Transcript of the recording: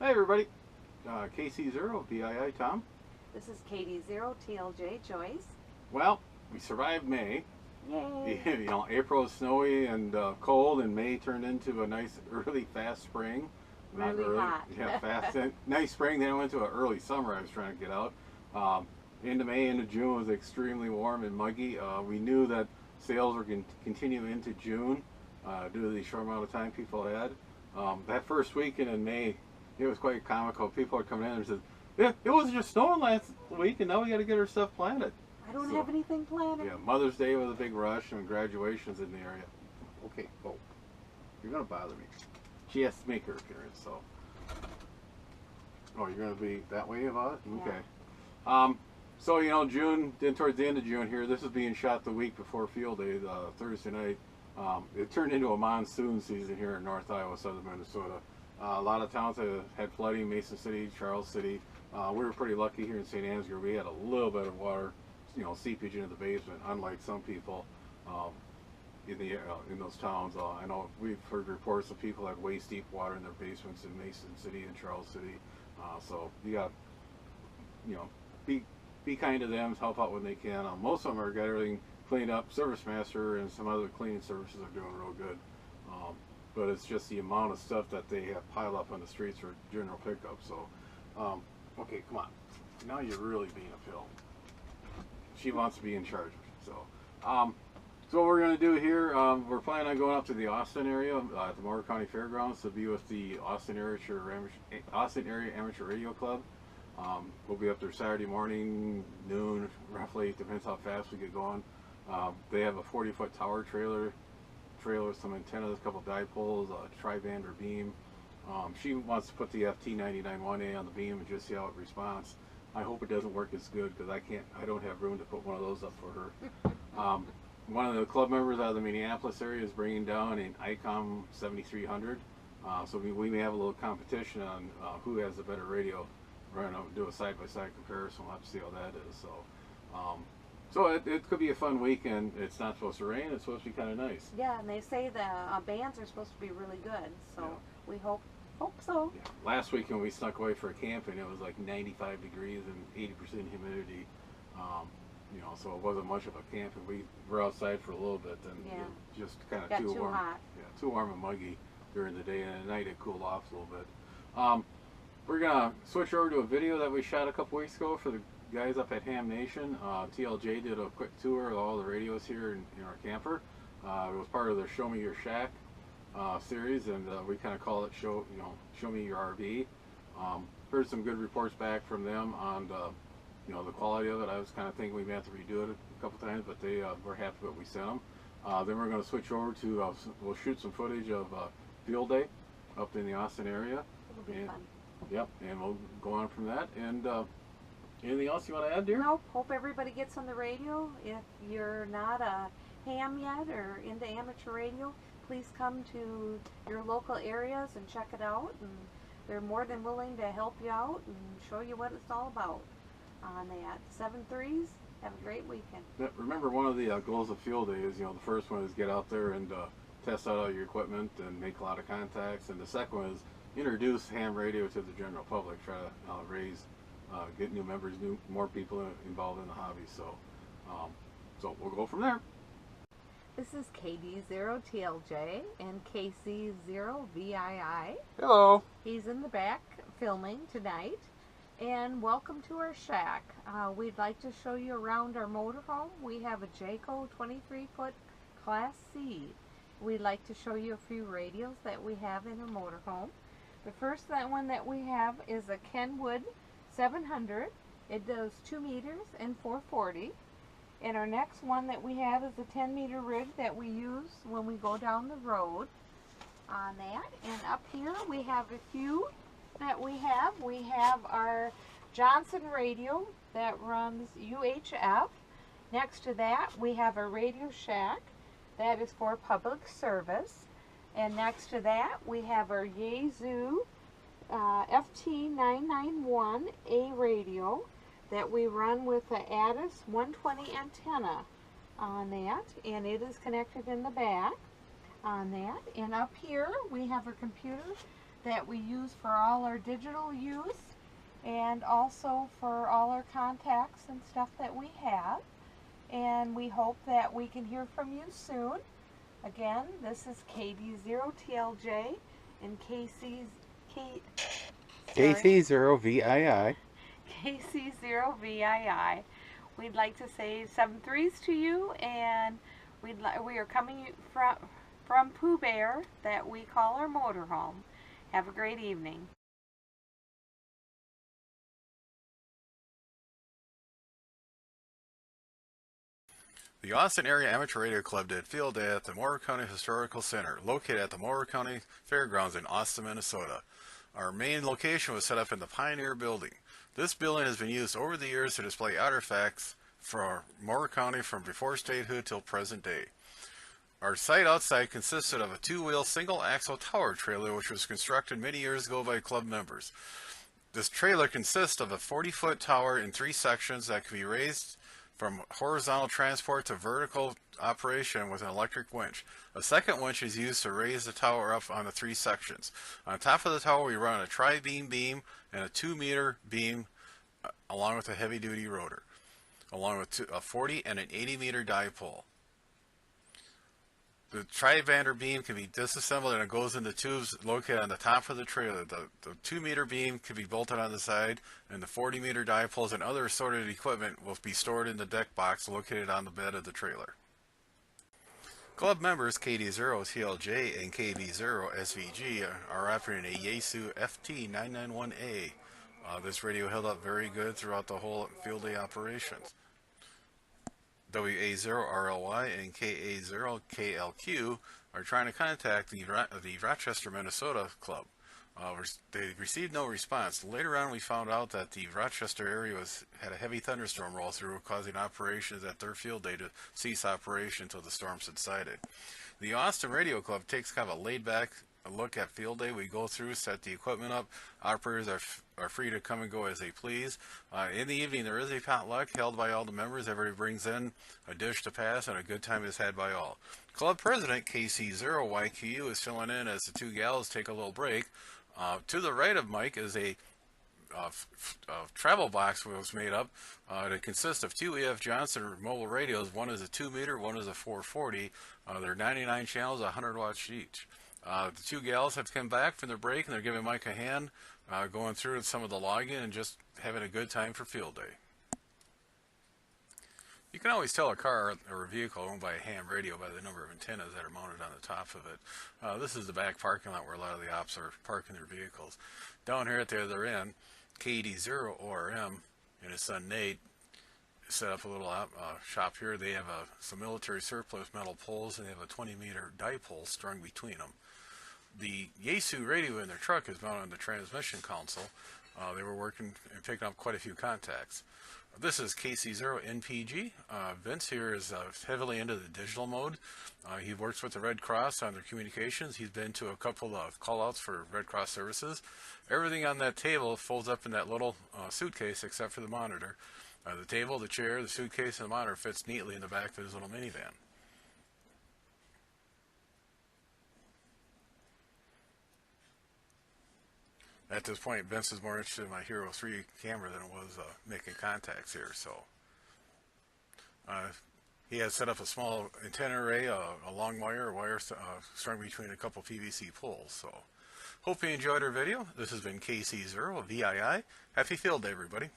Hey everybody, KC0 VII Tom. This is KD0 TLJ Joyce. Well, we survived May. Yay! You know, April was snowy and cold, and May turned into a nice early, fast spring. Not Really early, hot. yeah, fast. Nice spring. Then it went to an early summer. I was trying to get out. Into May, into June was extremely warm and muggy. We knew that sales were going to continue into June due to the short amount of time people had. That first weekend in May, it was quite comical. People are coming in and said, "Yeah, it was just snowing last week, and now we got to get our stuff planted." I don't have anything planted. Yeah, Mother's Day was a big rush, and graduations in the area. Okay, oh, you're gonna bother me. She has to make her appearance, so. Oh, you're gonna be that way about it? Okay. Yeah. So you know, June, then towards the end of June here, this is being shot the week before Field Day, Thursday night. It turned into a monsoon season here in North Iowa, southern Minnesota. A lot of towns had flooding, Mason City, Charles City. We were pretty lucky here in St. Ansgar. We had a little bit of water, you know, seepage into the basement, unlike some people in those towns. I know we've heard reports of people that waist deep water in their basements in Mason City and Charles City. So you got, you know, be kind to them, help out when they can. Most of them are got everything cleaned up. Service Master and some other cleaning services are doing real good. But it's just the amount of stuff that they have piled up on the streets for general pickup. So, okay, come on. Now you're really being a pill. She wants to be in charge. So what we're going to do here, we're planning on going up to the Austin area at the Moore County Fairgrounds to be with the Austin Area Amateur Radio Club. We'll be up there Saturday morning, noon, roughly. Depends how fast we get going. They have a 40-foot tower trailer, some antennas, a couple dipoles, a tri-band or beam. She wants to put the FT991A on the beam and just see how it responds. I hope it doesn't work as good because I don't have room to put one of those up for her. One of the club members out of the Minneapolis area is bringing down an ICOM 7300. So we may have a little competition on who has the better radio. We're going to do a side-by-side comparison. We'll have to see how that is. So it could be a fun weekend. It's not supposed to rain. It's supposed to be kind of nice. Yeah, and they say the bands are supposed to be really good. So yeah. We hope so. Yeah. Last weekend we snuck away for a camp and it was like 95 degrees and 80% humidity. You know, so it wasn't much of a camp, and we were outside for a little bit, and yeah. It just kind of too warm. Hot. Yeah, too warm and muggy during the day, and at night it cooled off a little bit. We're gonna switch over to a video that we shot a couple weeks ago for the guys up at Ham Nation. TLJ did a quick tour of all the radios here in our camper. It was part of their Show Me Your Shack series, and we kind of call it Show Me Your RV. Heard some good reports back from them on you know, the quality of it. I was kind of thinking we may have to redo it a couple times, but they were happy with what we sent them. Then we're going to switch over to we'll shoot some footage of Field Day up in the Austin area. It'll be fun. Yep, and we'll go on from that. And anything else you want to add, dear? Nope. Hope everybody gets on the radio. If you're not a ham yet or into amateur radio, please come to your local areas and check it out. And they're more than willing to help you out and show you what it's all about. On that 7-3s, have a great weekend. Yeah, remember, one of the goals of Field Day is, you know, the first one is get out there and test out all your equipment and make a lot of contacts, and the second one is introduce ham radio to the general public, try to get new members, more people involved in the hobby. So we'll go from there. This is KD0 TLJ and KC0 VII. Hello. He's in the back filming tonight. And welcome to our shack. We'd like to show you around our motorhome. We have a Jayco 23-foot Class C. We'd like to show you a few radios that we have in our motorhome. The first one that we have is a Kenwood 700. It does 2 meters and 440. And our next one that we have is a 10-meter rig that we use when we go down the road on that. And up here we have a few that we have. We have our Johnson radio that runs UHF. Next to that we have a Radio Shack that is for public service. And next to that we have our Yaesu FT991A radio that we run with the Addis 120 antenna on that, and it is connected in the back on that. And up here we have a computer that we use for all our digital use and also for all our contacts and stuff that we have. And we hope that we can hear from you soon. Again, this is KD0TLJ and KC0VII. KC0VII. We'd like to say 7-3s to you, and we are coming from Pooh Bear that we call our motorhome. Have a great evening. The Austin Area Amateur Radio Club did Field Day at the Moore County Historical Center, located at the Moore County Fairgrounds in Austin, Minnesota. Our main location was set up in the Pioneer Building. This building has been used over the years to display artifacts for Moore County from before statehood till present day. Our site outside consisted of a two-wheel single-axle tower trailer which was constructed many years ago by club members. This trailer consists of a 40-foot tower in 3 sections that can be raised from horizontal transport to vertical operation with an electric winch. A second winch is used to raise the tower up on the 3 sections. On top of the tower we run a tri-beam beam and a 2-meter beam along with a heavy-duty rotor, along with a 40 and an 80-meter dipole. The tri-bander beam can be disassembled and it goes into tubes located on the top of the trailer. The 2-meter beam can be bolted on the side, and the 40-meter dipoles and other assorted equipment will be stored in the deck box located on the bed of the trailer. Club members KD0TLJ and KB0SVG are operating a Yaesu FT991A. This radio held up very good throughout the whole field day operations. WA0RLY and KA0KLQ are trying to contact the Rochester, Minnesota club. They received no response. Later on we found out that the Rochester area had a heavy thunderstorm roll through, causing operations at their field day to cease operation until the storm subsided. The Austin Radio Club takes kind of a laid-back look at field day. We go through, set the equipment up. Operators are free to come and go as they please. In the evening there is a potluck held by all the members. Everybody brings in a dish to pass, and a good time is had by all. Club President KC0YQU is filling in as the 2 gals take a little break. To the right of Mike is a travel box was made up. It consists of 2 E.F. Johnson mobile radios. One is a 2-meter, one is a 440. They're 99 channels, 100 watts each. The 2 gals have come back from their break, and they're giving Mike a hand, going through some of the logging and just having a good time for field day. You can always tell a car or a vehicle owned by a ham radio by the number of antennas that are mounted on the top of it. This is the back parking lot where a lot of the ops are parking their vehicles. Down here at the other end, KD0ORM and his son Nate set up a little shop here. They have some military surplus metal poles, and they have a 20-meter dipole strung between them. The Yaesu radio in their truck is mounted on the transmission console. They were working and picking up quite a few contacts. This is KC0NPG. Vince here is heavily into the digital mode. He works with the Red Cross on their communications. He's been to a couple of call-outs for Red Cross services. Everything on that table folds up in that little suitcase except for the monitor. The table, the chair, the suitcase, and the monitor fits neatly in the back of his little minivan. At this point, Vince is more interested in my Hero 3 camera than it was making contacts here. So he has set up a small antenna array, a long wire strung between a couple PVC poles. So hope you enjoyed our video. This has been KC0VII. Happy field day, everybody.